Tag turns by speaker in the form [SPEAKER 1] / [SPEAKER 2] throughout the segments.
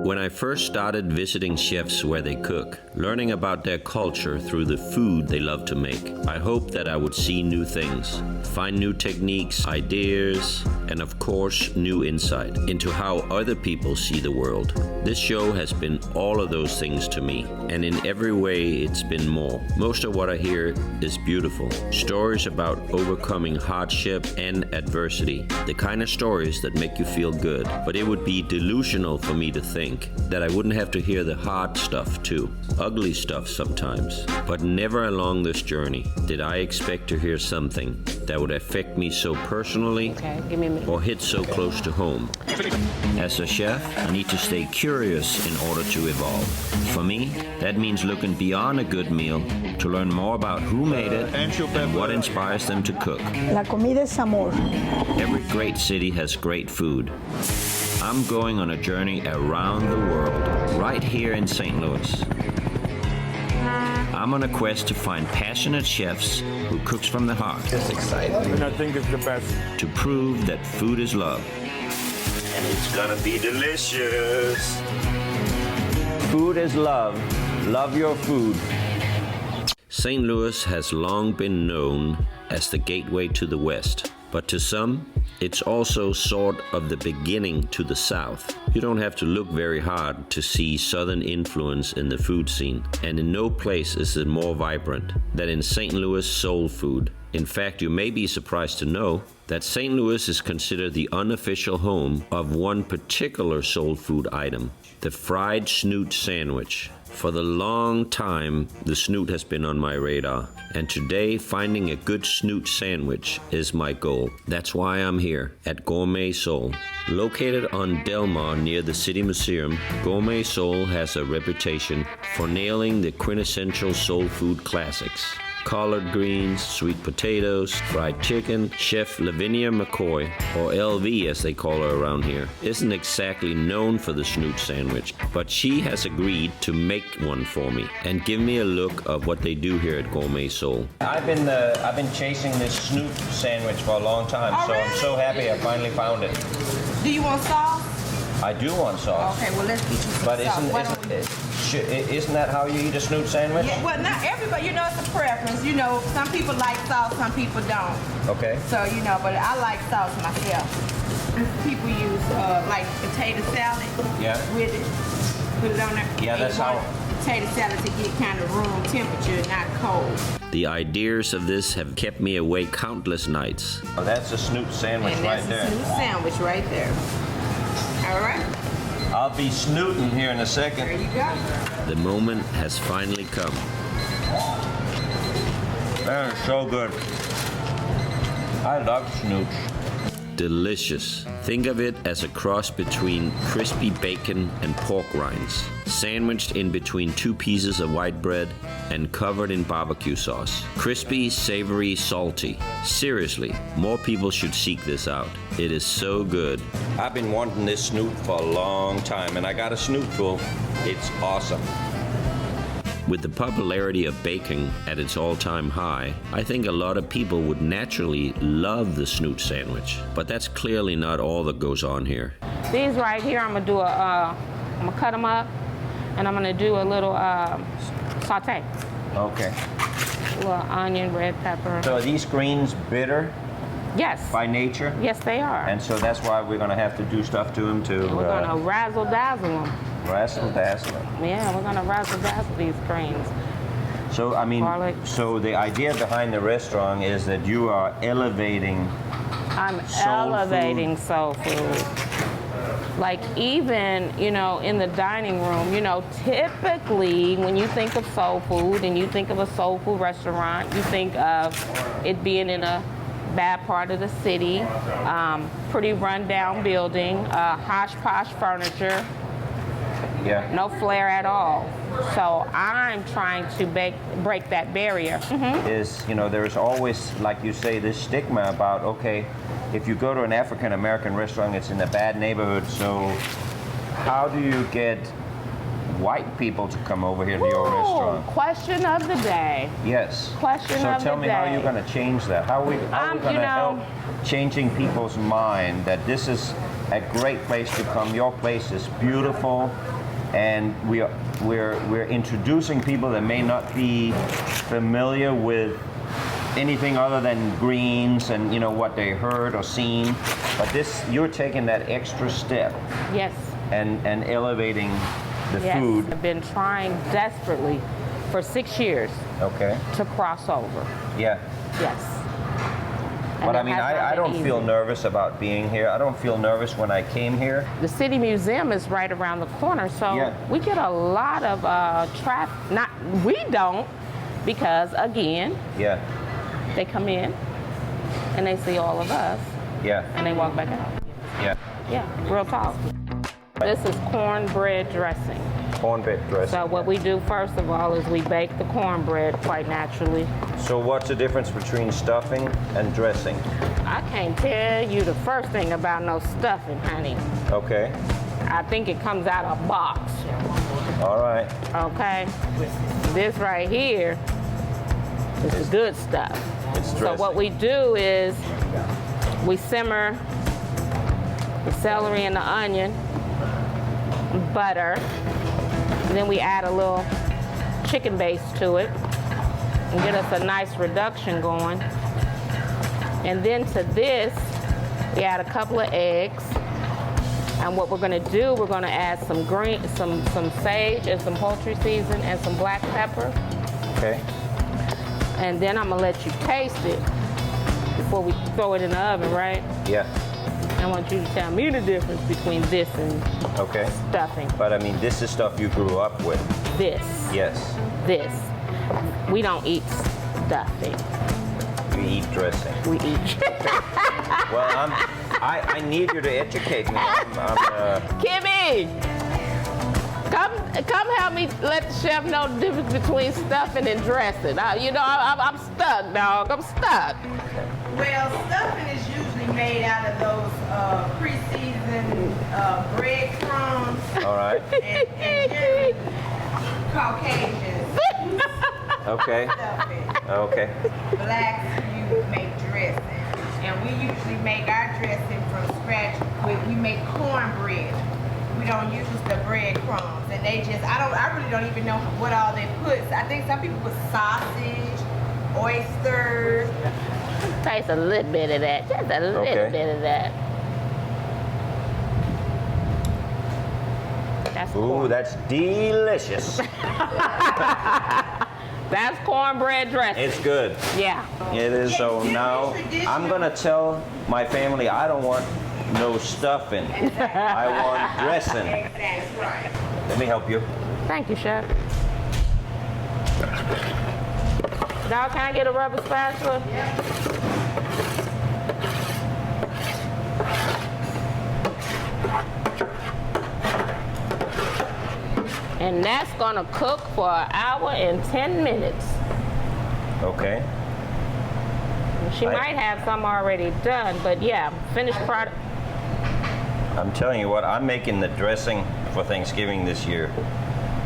[SPEAKER 1] When I first started visiting chefs where they cook, learning about their culture through the food they love to make, I hoped that I would see new things, find new techniques, ideas, and of course, new insight into how other people see the world. This show has been all of those things to me, and in every way it's been more. Most of what I hear is beautiful. Stories about overcoming hardship and adversity, the kind of stories that make you feel good. But it would be delusional for me to think that I wouldn't have to hear the hard stuff too, ugly stuff sometimes. But never along this journey did I expect to hear something that would affect me so personally or hit so close to home. As a chef, I need to stay curious in order to evolve. For me, that means looking beyond a good meal to learn more about who made it and what inspires them to cook.
[SPEAKER 2] La comida es amor.
[SPEAKER 1] Every great city has great food. I'm going on a journey around the world, right here in St. Louis. I'm on a quest to find passionate chefs who cooks from the heart.
[SPEAKER 3] It's exciting.
[SPEAKER 4] And I think it's the best.
[SPEAKER 1] To prove that food is love. And it's gonna be delicious. Food is love. Love your food. St. Louis has long been known as the gateway to the West, but to some, it's also sort of the beginning to the South. You don't have to look very hard to see Southern influence in the food scene, and in no place is it more vibrant than in St. Louis soul food. In fact, you may be surprised to know that St. Louis is considered the unofficial home of one particular soul food item, the fried snoot sandwich. For the long time, the snoot has been on my radar, and today finding a good snoot sandwich is my goal. That's why I'm here at Gourmet Soul. Located on Del Mar near the City Museum, Gourmet Soul has a reputation for nailing the quintessential soul food classics. Collard greens, sweet potatoes, fried chicken. Chef Lavinia McCoy, or LV as they call her around here, isn't exactly known for the snoot sandwich, but she has agreed to make one for me and give me a look of what they do here at Gourmet Soul.
[SPEAKER 3] I've been chasing this snoot sandwich for a long time, so
[SPEAKER 5] really?
[SPEAKER 3] I'm so happy I finally found it.
[SPEAKER 5] Do you want sauce?
[SPEAKER 3] I do want sauce.
[SPEAKER 5] Okay, well let's get you some
[SPEAKER 3] But
[SPEAKER 5] sauce.
[SPEAKER 3] isn't that how you eat a snoot sandwich?
[SPEAKER 5] Yeah, well, not everybody. You know, it's a preference. You know, some people like sauce, some people don't.
[SPEAKER 3] Okay.
[SPEAKER 5] So you know, but I like sauce myself. People use like potato salad.
[SPEAKER 3] Yeah.
[SPEAKER 5] With it, put it on there.
[SPEAKER 3] Yeah,
[SPEAKER 5] And
[SPEAKER 3] that's
[SPEAKER 5] you want
[SPEAKER 3] how.
[SPEAKER 5] Potato salad to get kind of room temperature, not cold.
[SPEAKER 1] The ideas of this have kept me awake countless nights.
[SPEAKER 3] Oh, that's a snoot sandwich
[SPEAKER 5] And
[SPEAKER 3] right
[SPEAKER 5] that's
[SPEAKER 3] there.
[SPEAKER 5] a snoot sandwich right there. All right.
[SPEAKER 3] I'll be snooting here in a
[SPEAKER 5] There
[SPEAKER 3] second.
[SPEAKER 5] you go.
[SPEAKER 1] The moment has finally come.
[SPEAKER 3] That is so good. I love snoots.
[SPEAKER 1] Delicious. Think of it as a cross between crispy bacon and pork rinds, sandwiched in between two pieces of white bread and covered in barbecue sauce. Crispy, savory, salty. Seriously, more people should seek this out. It is so good. I've been wanting this snoot for a long time, and I got a snootful. It's awesome. With the popularity of bacon at its all-time high, I think a lot of people would naturally love the snoot sandwich. But that's clearly not all that goes on here.
[SPEAKER 6] These right here, I'm gonna cut them up, and I'm gonna do a little saute.
[SPEAKER 3] Okay.
[SPEAKER 6] A little onion, red pepper.
[SPEAKER 3] So are these greens bitter
[SPEAKER 6] Yes.
[SPEAKER 3] by nature?
[SPEAKER 6] Yes, they are.
[SPEAKER 3] And so that's why we're going to have to do stuff to them to
[SPEAKER 6] We're gonna razzle dazzle them.
[SPEAKER 3] razzle dazzle them.
[SPEAKER 6] Yeah, we're gonna razzle dazzle these greens.
[SPEAKER 3] So, I mean,
[SPEAKER 6] Garlic.
[SPEAKER 3] so the idea behind the restaurant is that you are elevating
[SPEAKER 6] I'm
[SPEAKER 3] soul
[SPEAKER 6] elevating soul food. Like even, you know, in the dining room, you know, typically when you think of soul food and you think of a soul food restaurant, you think of it being in a bad part of the city, pretty rundown building, hodgepodge furniture,
[SPEAKER 3] Yeah.
[SPEAKER 6] no flair at all. So I'm trying to break that barrier.
[SPEAKER 3] Is, you know, there's always, like you say, this stigma about, okay, if you go to an African American restaurant, it's in a bad neighborhood, so how do you get white people to come over here to your
[SPEAKER 6] Ooh,
[SPEAKER 3] restaurant?
[SPEAKER 6] question of the day.
[SPEAKER 3] Yes.
[SPEAKER 6] Question
[SPEAKER 3] so
[SPEAKER 6] of
[SPEAKER 3] tell
[SPEAKER 6] the
[SPEAKER 3] me how
[SPEAKER 6] day.
[SPEAKER 3] you're going to change that. How are we going
[SPEAKER 6] you
[SPEAKER 3] to
[SPEAKER 6] know-
[SPEAKER 3] help changing people's mind that this is a great place to come. Your place is beautiful, and we're introducing people that may not be familiar with anything other than greens and what they heard or seen. But you're taking that extra step.
[SPEAKER 6] Yes.
[SPEAKER 3] And elevating the
[SPEAKER 6] Yes.
[SPEAKER 3] food.
[SPEAKER 6] I've been trying desperately for 6 years
[SPEAKER 3] Okay.
[SPEAKER 6] to cross over.
[SPEAKER 3] Yeah.
[SPEAKER 6] Yes.
[SPEAKER 3] But I mean, I don't feel nervous about being here. I don't feel nervous when I came here.
[SPEAKER 6] The City Museum is right around the corner, so
[SPEAKER 3] Yeah.
[SPEAKER 6] we get a lot of traffic. Not we don't, because again,
[SPEAKER 3] Yeah.
[SPEAKER 6] they come in and they see all of us
[SPEAKER 3] Yeah.
[SPEAKER 6] and they walk back out.
[SPEAKER 3] Yeah.
[SPEAKER 6] Yeah, real talk. This is cornbread dressing.
[SPEAKER 3] Cornbread dressing.
[SPEAKER 6] So what we do first of all is we bake the cornbread quite naturally.
[SPEAKER 3] So what's the difference between stuffing and dressing?
[SPEAKER 6] I can't tell you the first thing about no stuffing, honey.
[SPEAKER 3] Okay.
[SPEAKER 6] I think it comes out of a box.
[SPEAKER 3] All right.
[SPEAKER 6] Okay? This right here is the good stuff.
[SPEAKER 3] It's
[SPEAKER 6] So
[SPEAKER 3] dressing.
[SPEAKER 6] what we do is we simmer the celery and the onion, butter, and then we add a little chicken base to it and get us a nice reduction going. And then to this, we add a couple of eggs. And what we're gonna do, we're gonna add some sage and some poultry season and some black pepper.
[SPEAKER 3] Okay.
[SPEAKER 6] And then I'm gonna let you taste it before we throw it in the oven, right?
[SPEAKER 3] Yeah.
[SPEAKER 6] I want you to tell me the difference between this and
[SPEAKER 3] Okay.
[SPEAKER 6] stuffing.
[SPEAKER 3] But I mean, this is stuff you grew up with.
[SPEAKER 6] This.
[SPEAKER 3] Yes.
[SPEAKER 6] This. We don't eat stuffing.
[SPEAKER 3] You eat dressing.
[SPEAKER 6] We eat.
[SPEAKER 3] Well, I need you to educate me.
[SPEAKER 6] Kimmy! Come help me let the chef know the difference between stuffing and dressing. I'm stuck, dog. I'm stuck.
[SPEAKER 5] Well, stuffing is usually made out of those pre-seasoned breadcrumbs
[SPEAKER 3] All right.
[SPEAKER 5] and generally Caucasians
[SPEAKER 3] Okay.
[SPEAKER 5] stuffing.
[SPEAKER 3] Okay.
[SPEAKER 5] Blacks, you make dressing. And we usually make our dressing from scratch. We make cornbread. We don't use the breadcrumbs. And I really don't even know what all they put. I think some people put sausage, oysters.
[SPEAKER 6] Taste a little bit of that. Just a little
[SPEAKER 3] Okay.
[SPEAKER 6] bit of that. That's
[SPEAKER 3] Ooh,
[SPEAKER 6] corn.
[SPEAKER 3] that's delicious.
[SPEAKER 6] That's cornbread dressing.
[SPEAKER 3] It's good.
[SPEAKER 6] Yeah.
[SPEAKER 3] It is. So now I'm gonna tell my family I don't want no stuffing. I want dressing.
[SPEAKER 5] That's right.
[SPEAKER 3] Let me help you.
[SPEAKER 6] Thank you, chef. Dog, can I get a rubber spatula? And that's gonna cook for an hour and 10 minutes.
[SPEAKER 3] Okay.
[SPEAKER 6] She might have some already done, but yeah, finished product.
[SPEAKER 3] I'm telling you what, I'm making the dressing for Thanksgiving this year.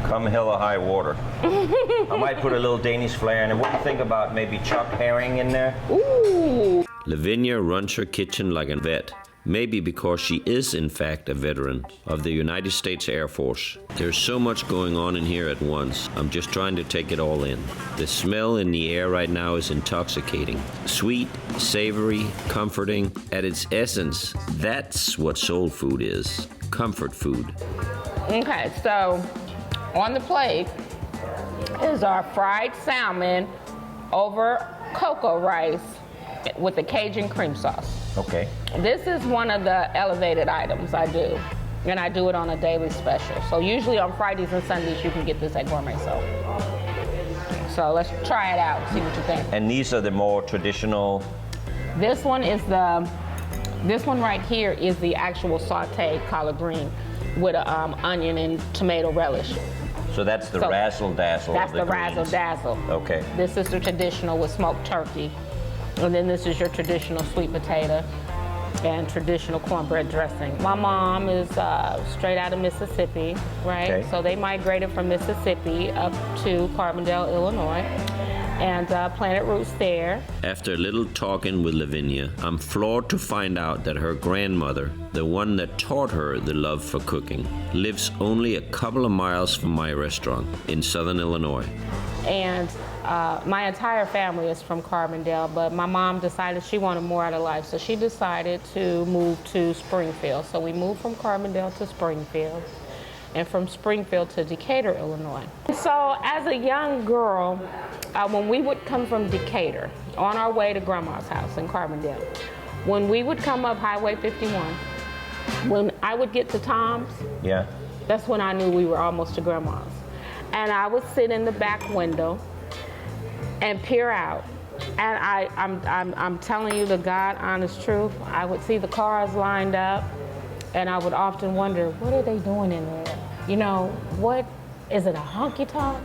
[SPEAKER 3] Come hell or high water. I might put a little Danish flair in it. What do you think about maybe chopped herring in there?
[SPEAKER 6] Ooh.
[SPEAKER 1] Lavinia runs her kitchen like a vet. Maybe because she is, in fact, a veteran of the United States Air Force. There's so much going on in here at once. I'm just trying to take it all in. The smell in the air right now is intoxicating. Sweet, savory, comforting. At its essence, that's what soul food is. Comfort food.
[SPEAKER 6] Okay, so on the plate is our fried salmon over cocoa rice with the Cajun cream sauce.
[SPEAKER 3] Okay.
[SPEAKER 6] This is one of the elevated items I do, and I do it on a daily special. So usually on Fridays and Sundays you can get this at Gourmet Soul. So let's try it out, see what you think.
[SPEAKER 3] And these are the more traditional.
[SPEAKER 6] This one right here is the actual sauteed collard green with onion and tomato relish.
[SPEAKER 3] So that's the
[SPEAKER 6] So
[SPEAKER 3] razzle dazzle.
[SPEAKER 6] That's
[SPEAKER 3] of the
[SPEAKER 6] the razzle
[SPEAKER 3] greens.
[SPEAKER 6] dazzle.
[SPEAKER 3] Okay.
[SPEAKER 6] This is the traditional with smoked turkey. And then this is your traditional sweet potato and traditional cornbread dressing. My mom is straight out of Mississippi, right?
[SPEAKER 3] Okay.
[SPEAKER 6] So they migrated from Mississippi up to Carbondale, Illinois. and planted roots there.
[SPEAKER 1] After a little talking with Lavinia, I'm floored to find out that her grandmother, the one that taught her the love for cooking, lives only a couple of miles from my restaurant in southern Illinois.
[SPEAKER 6] And my entire family is from Carbondale, but my mom decided she wanted more out of life, so she decided to move to Springfield. So we moved from Carbondale to Springfield, and from Springfield to Decatur, Illinois. So as a young girl, when we would come from Decatur on our way to Grandma's house in Carbondale, when we would come up Highway 51, when I would get to Tom's,
[SPEAKER 3] Yeah.
[SPEAKER 6] that's when I knew we were almost to Grandma's. And I would sit in the back window and peer out. And I'm telling you the God honest truth, I would see the cars lined up, and I would often wonder, what are they doing in there? You know, what, is it a honky-tonk?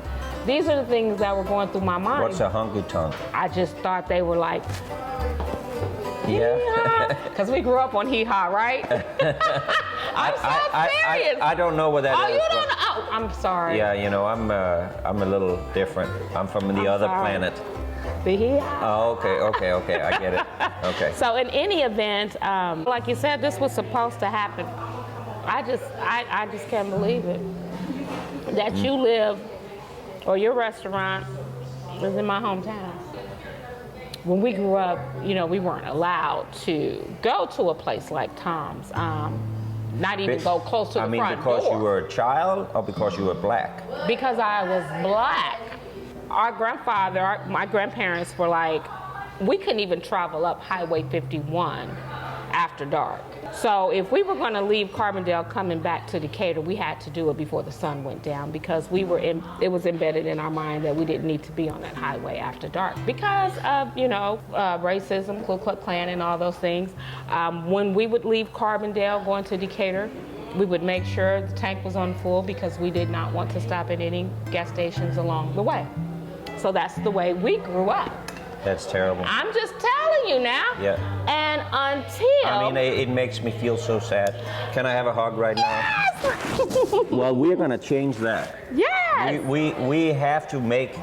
[SPEAKER 6] These are the things that were going through my mind.
[SPEAKER 3] What's a honky-tonk?
[SPEAKER 6] I just thought they were like,
[SPEAKER 3] Yeah.
[SPEAKER 6] because we grew up on hee-haw, right? I'm so serious.
[SPEAKER 3] I don't know what that is.
[SPEAKER 6] Oh, you
[SPEAKER 3] but-
[SPEAKER 6] don't know? Oh, I'm sorry.
[SPEAKER 3] Yeah, you know, I'm a little different. I'm from the other
[SPEAKER 6] sorry.
[SPEAKER 3] planet.
[SPEAKER 6] The hee-haw.
[SPEAKER 3] Oh, okay, I get it. Okay.
[SPEAKER 6] So in any event, like you said, this was supposed to happen. I just can't believe it. That you live, or your restaurant is in my hometown. When we grew up, you know, we weren't allowed to go to a place like Tom's. Not even go close to the front door.
[SPEAKER 3] I mean, because you were a child or because you were black?
[SPEAKER 6] Because I was black. Our grandfather, my grandparents were like, we couldn't even travel up Highway 51 after dark. So if we were going to leave Carbondale coming back to Decatur, we had to do it before the sun went down, because it was embedded in our mind that we didn't need to be on that highway after dark because of, you know, racism, Ku Klux Klan, and all those things. When we would leave Carbondale going to Decatur, we would make sure the tank was on full because we did not want to stop at any gas stations along the way. So that's the way we grew up.
[SPEAKER 3] That's terrible.
[SPEAKER 6] I'm just telling you now.
[SPEAKER 3] Yeah.
[SPEAKER 6] And until...
[SPEAKER 3] I mean, it makes me feel so sad. Can I have a hug right
[SPEAKER 6] Yes!
[SPEAKER 3] now? Well, we're going to change that.
[SPEAKER 6] Yes!
[SPEAKER 3] We have to make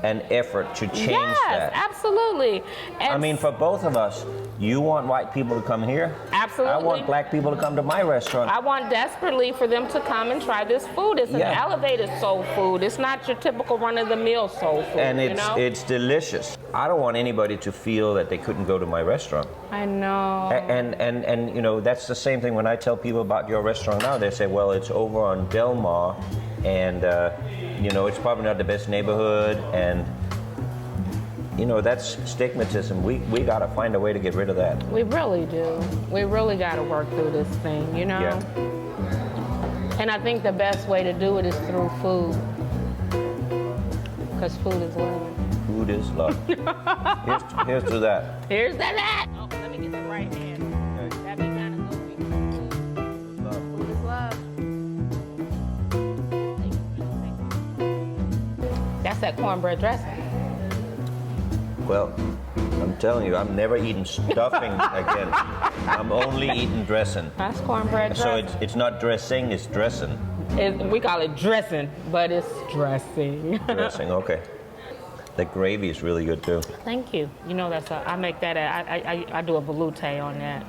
[SPEAKER 3] an effort to change that.
[SPEAKER 6] Yes, absolutely. And
[SPEAKER 3] I mean, for both of us, you want white people to come here?
[SPEAKER 6] Absolutely.
[SPEAKER 3] I want black people to come to my restaurant.
[SPEAKER 6] I want desperately for them to come and try this food. It's an elevated soul food. It's not your typical run-of-the-mill soul food.
[SPEAKER 3] And
[SPEAKER 6] you know?
[SPEAKER 3] it's delicious. I don't want anybody to feel that they couldn't go to my restaurant.
[SPEAKER 6] I know.
[SPEAKER 3] And you know, that's the same thing when I tell people about your restaurant now. They say, well, it's over on Del Mar, and you know, it's probably not the best neighborhood, and you know, that's stigmatism. We got to find a way to get rid of that.
[SPEAKER 6] We really do. We really got to work through this thing, you know?
[SPEAKER 3] Yeah.
[SPEAKER 6] And I think the best way to do it is through food. Because food is love.
[SPEAKER 3] Food is love. Here's to that.
[SPEAKER 6] Here's that. Oh, let me get that right hand.
[SPEAKER 3] Okay.
[SPEAKER 6] That'd be kind of goofy.
[SPEAKER 3] Love.
[SPEAKER 6] Food is love. That's that cornbread dressing.
[SPEAKER 3] Well, I'm telling you, I'm never eating stuffing again. I'm only eating dressing.
[SPEAKER 6] That's cornbread
[SPEAKER 3] So
[SPEAKER 6] dressing.
[SPEAKER 3] it's not dressing, it's dressing.
[SPEAKER 6] We call it dressing, but it's dressing.
[SPEAKER 3] Dressing, okay. The gravy is really good too.
[SPEAKER 6] Thank you. You know, I make that, I do a velouté on that.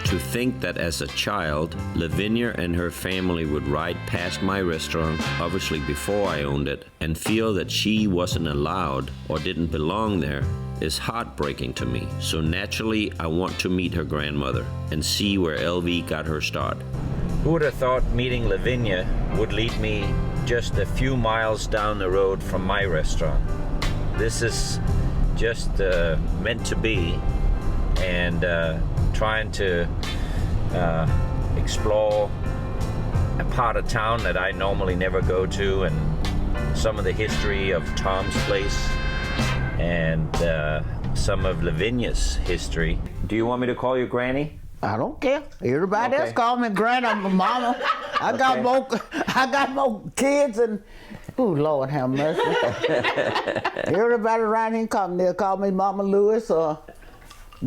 [SPEAKER 1] To think that as a child, Lavinia and her family would ride past my restaurant, obviously before I owned it, and feel that she wasn't allowed or didn't belong there is heartbreaking to me. So naturally, I want to meet her grandmother and see where LV got her start. Who would have thought meeting Lavinia would lead me just a few miles down the road from my restaurant? This is just meant to be, and trying to explore a part of town that I normally never go to, and some of the history of Tom's Place, and some of Lavinia's history. Do you want me to call you Granny?
[SPEAKER 2] I don't care. Everybody else
[SPEAKER 3] Okay.
[SPEAKER 2] call me granny, mama. I got more kids and oh Lord have mercy. Everybody around here they'll call me Mama Lewis or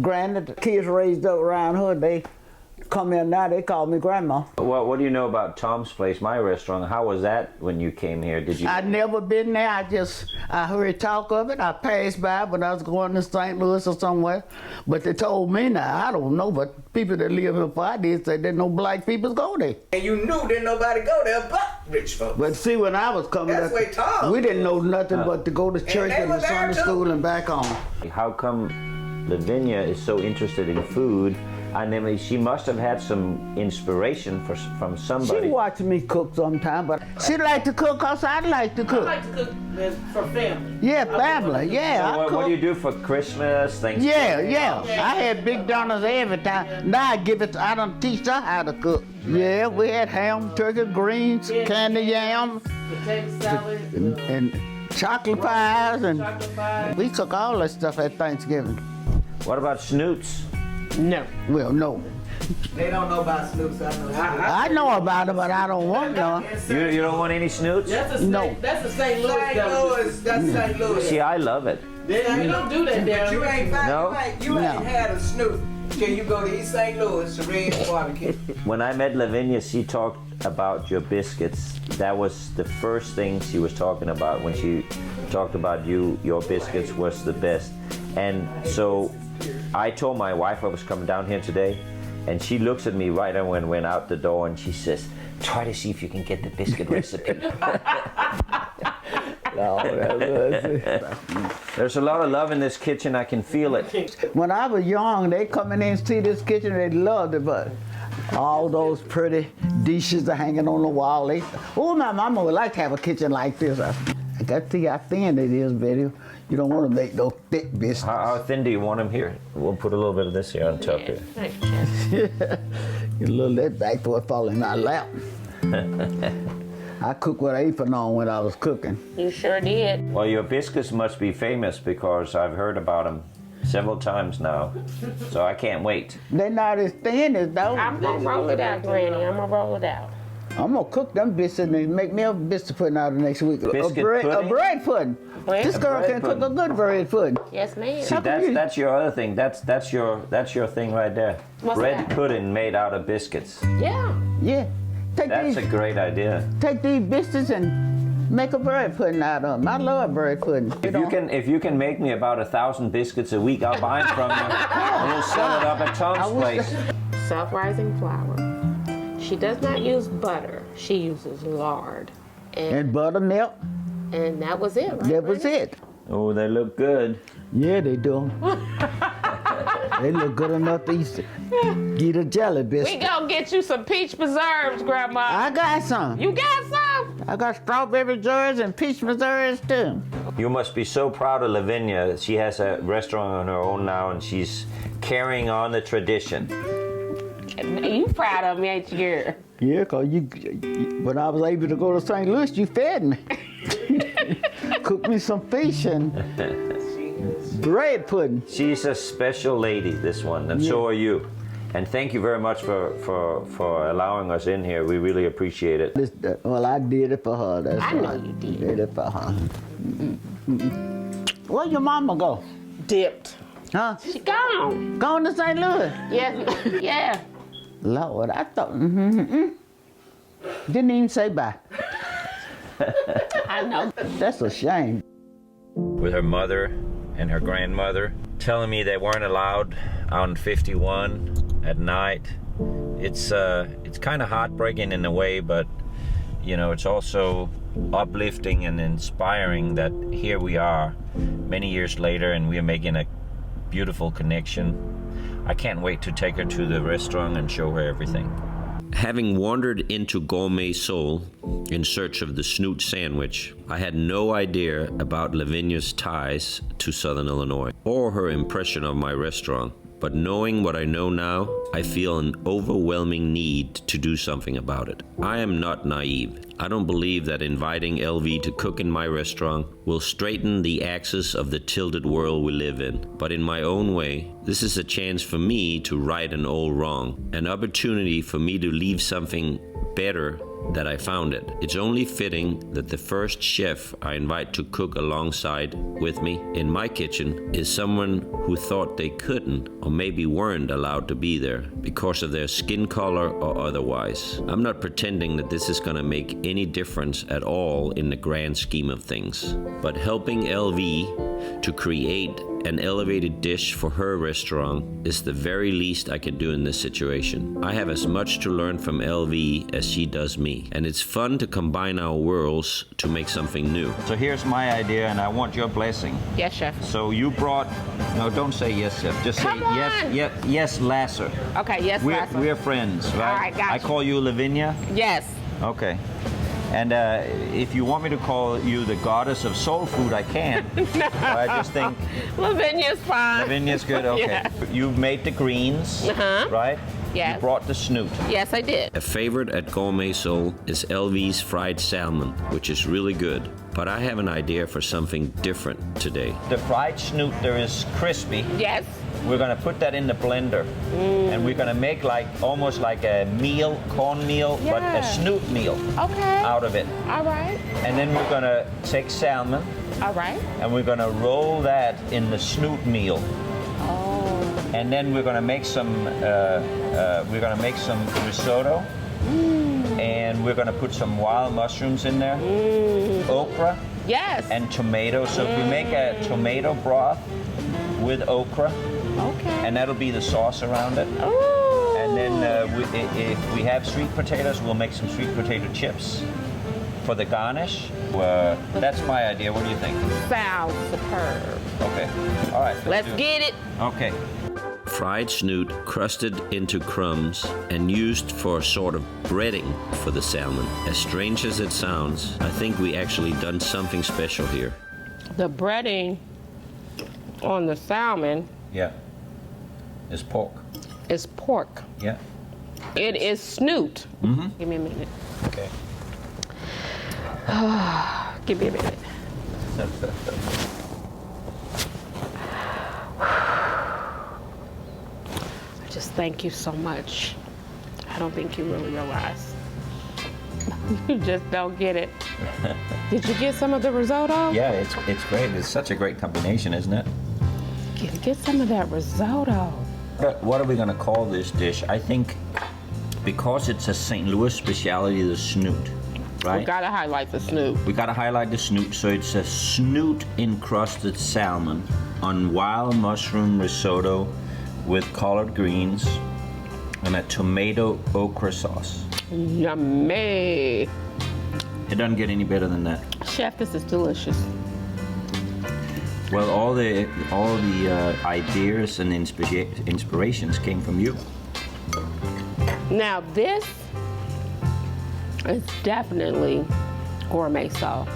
[SPEAKER 2] Granny. The kids raised up around her, they come in now, they call me grandma.
[SPEAKER 3] Well, what do you know about Tom's Place, my restaurant? How was that when you came here? Did you?
[SPEAKER 2] I never been there. I heard talk of it. I passed by when I was going to St. Louis or somewhere. But they told me now, I don't know, but people that live here before I did say that no black people go there.
[SPEAKER 4] And you knew didn't nobody go there but rich folks.
[SPEAKER 2] But see, when I was coming
[SPEAKER 4] That's
[SPEAKER 2] up,
[SPEAKER 4] where Tom
[SPEAKER 2] we didn't know nothing but to go to church
[SPEAKER 4] they
[SPEAKER 2] and
[SPEAKER 4] were
[SPEAKER 2] to
[SPEAKER 4] there
[SPEAKER 2] Sunday
[SPEAKER 4] too.
[SPEAKER 2] school and back home.
[SPEAKER 3] How come Lavinia is so interested in food? She must have had some inspiration from somebody.
[SPEAKER 2] She watched me cook sometime, but she like to cook because I like to cook.
[SPEAKER 7] I like to cook for family.
[SPEAKER 2] Yeah, family. Yeah,
[SPEAKER 3] So
[SPEAKER 2] I cook.
[SPEAKER 3] what do you do for Christmas, Thanksgiving?
[SPEAKER 2] Yeah. I had big dinners every time. Now I don't teach her how to cook. Yeah, we had ham, turkey, greens, candy yam,
[SPEAKER 7] Potato salad.
[SPEAKER 2] and chocolate pies, and
[SPEAKER 7] Chocolate pies.
[SPEAKER 2] we cook all that stuff at Thanksgiving.
[SPEAKER 3] What about snoots?
[SPEAKER 7] No.
[SPEAKER 2] Well, no.
[SPEAKER 4] They don't know about Snoops. I know.
[SPEAKER 2] I know about it, but I don't want none.
[SPEAKER 3] You don't want any snoots?
[SPEAKER 7] That's a
[SPEAKER 2] No.
[SPEAKER 7] That's a St. Louis.
[SPEAKER 4] St. Louis, that's St. Louis.
[SPEAKER 3] See, I love it.
[SPEAKER 7] We don't do that
[SPEAKER 4] But
[SPEAKER 7] down
[SPEAKER 4] you
[SPEAKER 7] here.
[SPEAKER 4] ain't
[SPEAKER 3] No?
[SPEAKER 4] you ain't had a Snoop till you go to East St. Louis to Red Barbecue.
[SPEAKER 3] When I met Lavinia, she talked about your biscuits. That was the first thing she was talking about when she talked about you. Your biscuits was the best. And so I told my wife I was coming down here today, and she looks at me right when I went out the door, and she says, "Try to see if you can get the biscuit recipe." There's a lot of love in this kitchen. I can feel it.
[SPEAKER 2] When I was young, they come in and see this kitchen, they loved it, but all those pretty dishes are hanging on the wall. My mama would like to have a kitchen like this. I got to see how thin it is, Betty. You don't want to make those thick biscuits.
[SPEAKER 3] How thin do you want them here? We'll put a little bit of this here on top here.
[SPEAKER 2] You little that back before it fall in my lap. I cooked with an apron on when I was cooking.
[SPEAKER 6] You sure did.
[SPEAKER 3] Well, your biscuits must be famous because I've heard about them several times now. So I can't wait.
[SPEAKER 2] They're not as thin as those.
[SPEAKER 6] I'm gonna roll it out, Granny. I'm gonna roll it out.
[SPEAKER 2] I'm gonna cook them biscuits and make me a biscuit pudding out of next week.
[SPEAKER 3] Biscuit
[SPEAKER 2] a bread
[SPEAKER 3] pudding?
[SPEAKER 6] Bread?
[SPEAKER 2] This girl
[SPEAKER 3] bread
[SPEAKER 2] can cook a
[SPEAKER 3] pudding.
[SPEAKER 2] good bread pudding.
[SPEAKER 6] Yes, ma'am.
[SPEAKER 3] See, that's your other thing. That's your thing right there.
[SPEAKER 6] What's
[SPEAKER 3] Bread
[SPEAKER 6] that?
[SPEAKER 3] pudding made out of biscuits.
[SPEAKER 6] Yeah.
[SPEAKER 2] Yeah.
[SPEAKER 3] That's a great idea.
[SPEAKER 2] Take these biscuits and make a bread pudding out of them. I love bread pudding.
[SPEAKER 3] If you can make me about 1,000 biscuits a week, I'll buy them from you. And we'll sell it up at Tom's Place.
[SPEAKER 6] Self-rising flour. She does not use butter. She uses lard.
[SPEAKER 2] And buttermilk.
[SPEAKER 6] And that was it, right?
[SPEAKER 2] That was it.
[SPEAKER 3] Oh, they look good.
[SPEAKER 2] Yeah, they do. They look good enough to eat a jelly
[SPEAKER 6] We
[SPEAKER 2] biscuit.
[SPEAKER 6] gonna get you some peach preserves, Grandma.
[SPEAKER 2] I got some.
[SPEAKER 6] You got some?
[SPEAKER 2] I got strawberry jars and peach preserves too.
[SPEAKER 3] You must be so proud of Lavinia. She has a restaurant on her own now, and she's carrying on the tradition.
[SPEAKER 6] You proud of me, ain't you, girl?
[SPEAKER 2] Yeah, cause when I was able to go to St. Louis, you fed me. Cooked me some fish and bread pudding.
[SPEAKER 3] She's a special lady, this one, and so are you. And thank you very much for allowing us in here. We really appreciate it.
[SPEAKER 2] Well, I did it for her. That's
[SPEAKER 6] I know
[SPEAKER 2] right.
[SPEAKER 6] you did.
[SPEAKER 2] Did it for her. Where your mama go?
[SPEAKER 7] Dipped.
[SPEAKER 2] Huh?
[SPEAKER 6] She gone.
[SPEAKER 2] Going to St. Louis?
[SPEAKER 6] Yes, yeah.
[SPEAKER 2] Lord, I thought, didn't even say bye.
[SPEAKER 6] I know.
[SPEAKER 2] That's a shame.
[SPEAKER 3] With her mother and her grandmother telling me they weren't allowed on 51 at night. It's kind of heartbreaking in a way, but you know, it's also uplifting and inspiring that here we are many years later and we are making a beautiful connection. I can't wait to take her to the restaurant and show her everything. Having wandered into Gourmet Soul in search of the snoot sandwich, I had no idea about Lavinia's ties to Southern Illinois or her impression of my restaurant. But knowing what I know now, I feel an overwhelming need to do something about it. I am not naive. I don't believe that inviting LV to cook in my restaurant will straighten the axis of the tilted world we live in. But in my own way, this is a chance for me to right an old wrong, an opportunity for me to leave something
[SPEAKER 1] better that I found it. It's only fitting that the first chef I invite to cook alongside with me in my kitchen is someone who thought they couldn't or maybe weren't allowed to be there because of their skin color or otherwise. I'm not pretending that this is gonna make any difference at all in the grand scheme of things, but helping LV to create an elevated dish for her restaurant is the very least I can do in this situation. I have as much to learn from LV as she does me, and it's fun to combine our worlds to make something new. So here's my idea, and I want your blessing.
[SPEAKER 6] Yes, chef.
[SPEAKER 1] So you brought, no, don't say yes, chef. Just
[SPEAKER 6] Come
[SPEAKER 1] say
[SPEAKER 6] on.
[SPEAKER 1] yes, Lasse.
[SPEAKER 6] Okay, yes, Lasse.
[SPEAKER 1] We're friends, right?
[SPEAKER 6] All right, got
[SPEAKER 1] I
[SPEAKER 6] you.
[SPEAKER 1] call you Lavinia.
[SPEAKER 6] Yes.
[SPEAKER 1] Okay. And if you want me to call you the goddess of soul food, I can. I just think
[SPEAKER 6] Lavinia's fine.
[SPEAKER 1] Lavinia's good. Okay.
[SPEAKER 6] Yeah.
[SPEAKER 1] You've made the greens, right?
[SPEAKER 6] Yes.
[SPEAKER 1] You brought the snoot.
[SPEAKER 6] Yes, I did.
[SPEAKER 1] A favorite at Gourmet Soul is LV's fried salmon, which is really good. But I have an idea for something different today. The fried snoot there is crispy.
[SPEAKER 6] Yes.
[SPEAKER 1] We're gonna put that in the blender, and we're gonna make almost like a meal, cornmeal, but a
[SPEAKER 6] Yeah.
[SPEAKER 1] snoot meal
[SPEAKER 6] Okay.
[SPEAKER 1] out of it.
[SPEAKER 6] All right.
[SPEAKER 1] And then we're gonna take salmon,
[SPEAKER 6] All right.
[SPEAKER 1] and we're gonna roll that in the snoot meal.
[SPEAKER 6] Oh.
[SPEAKER 1] And then we're gonna make some risotto, and we're gonna put some wild mushrooms in there, okra,
[SPEAKER 6] Yes.
[SPEAKER 1] and tomato. So if we make a tomato broth with okra,
[SPEAKER 6] okay.
[SPEAKER 1] and that'll be the sauce around it.
[SPEAKER 6] Ooh.
[SPEAKER 1] And then if we have sweet potatoes, we'll make some sweet potato chips for the garnish. That's my idea. What do you think?
[SPEAKER 6] Sounds superb.
[SPEAKER 1] Okay. All right.
[SPEAKER 6] Let's
[SPEAKER 1] do it.
[SPEAKER 6] get it.
[SPEAKER 1] Okay. Fried snoot crusted into crumbs and used for a sort of breading for the salmon. As strange as it sounds, I think we actually done something special here.
[SPEAKER 6] The breading on the salmon
[SPEAKER 1] Yeah. It's pork.
[SPEAKER 6] is pork.
[SPEAKER 1] Yeah.
[SPEAKER 6] It is snoot.
[SPEAKER 1] Mm-hmm.
[SPEAKER 6] Give me a minute.
[SPEAKER 1] Okay.
[SPEAKER 6] Give me a minute. I just thank you so much. I don't think you really realize. You just don't get it. Did you get some of the risotto?
[SPEAKER 1] Yeah, it's great. It's such a great combination, isn't it?
[SPEAKER 6] Get some of that risotto.
[SPEAKER 1] What are we going to call this dish? I think because it's a St. Louis specialty, the snoot, right?
[SPEAKER 6] We gotta highlight the snoot.
[SPEAKER 1] We got to highlight the snoot. So it's a snoot encrusted salmon on wild mushroom risotto with collard greens and a tomato okra sauce.
[SPEAKER 6] Yummy.
[SPEAKER 1] It doesn't get any better than that.
[SPEAKER 6] Chef, this is delicious.
[SPEAKER 1] Well, all the ideas and inspirations came from you.
[SPEAKER 6] Now this is definitely Gourmet Soul.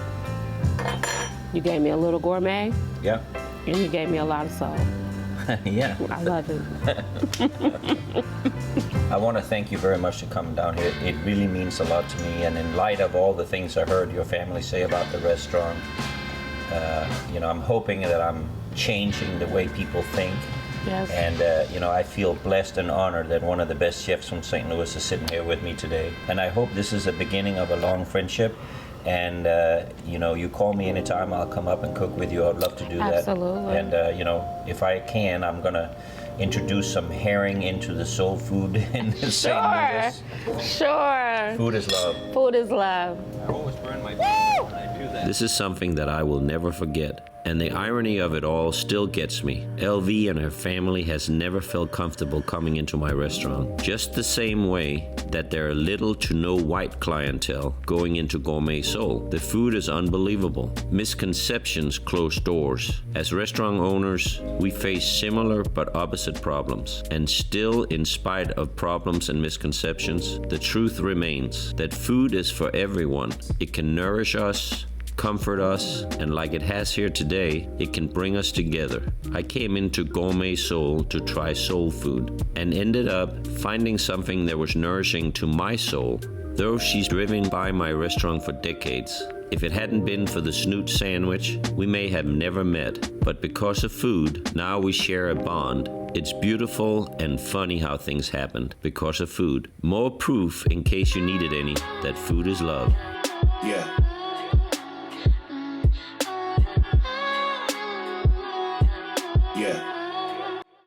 [SPEAKER 6] You gave me a little gourmet
[SPEAKER 1] Yeah.
[SPEAKER 6] and you gave me a lot of soul.
[SPEAKER 1] Yeah.
[SPEAKER 6] I love it.
[SPEAKER 1] I want to thank you very much for coming down here. It really means a lot to me, and in light of all the things I heard your family say about the restaurant, I'm hoping that I'm changing the way people think.
[SPEAKER 6] Yes.
[SPEAKER 1] And, I feel blessed and honored that one of the best chefs from St. Louis is sitting here with me today. And I hope this is the beginning of a long friendship. And, you call me anytime, I'll come up and cook with you. I'd love to do that.
[SPEAKER 6] Absolutely.
[SPEAKER 1] And, if I can, I'm going to introduce some herring into the soul food in St. Louis.
[SPEAKER 6] Sure.
[SPEAKER 1] Food is love.
[SPEAKER 6] Food is love.
[SPEAKER 1] I always burn my fingers when I do that. This is something that I will never forget. And the irony of it all still gets me. LV and her family has never felt comfortable coming into my restaurant. Just the same way that there are little to no white clientele going into Gourmet Soul. The food is unbelievable. Misconceptions close doors. As restaurant owners, we face similar but opposite problems. And still, in spite of problems and misconceptions, the truth remains that food is for everyone. It can nourish us, comfort us, and like it has here today, it can bring us together. I came into Gourmet Soul to try soul food and ended up finding something that was nourishing to my soul. Though she's driven by my restaurant for decades, If it hadn't been for the snoot sandwich, we may have never met. But because of food, now we share a bond. It's beautiful and funny how things happened because of food. More proof, in case you needed any, that food is love.
[SPEAKER 8] Yeah.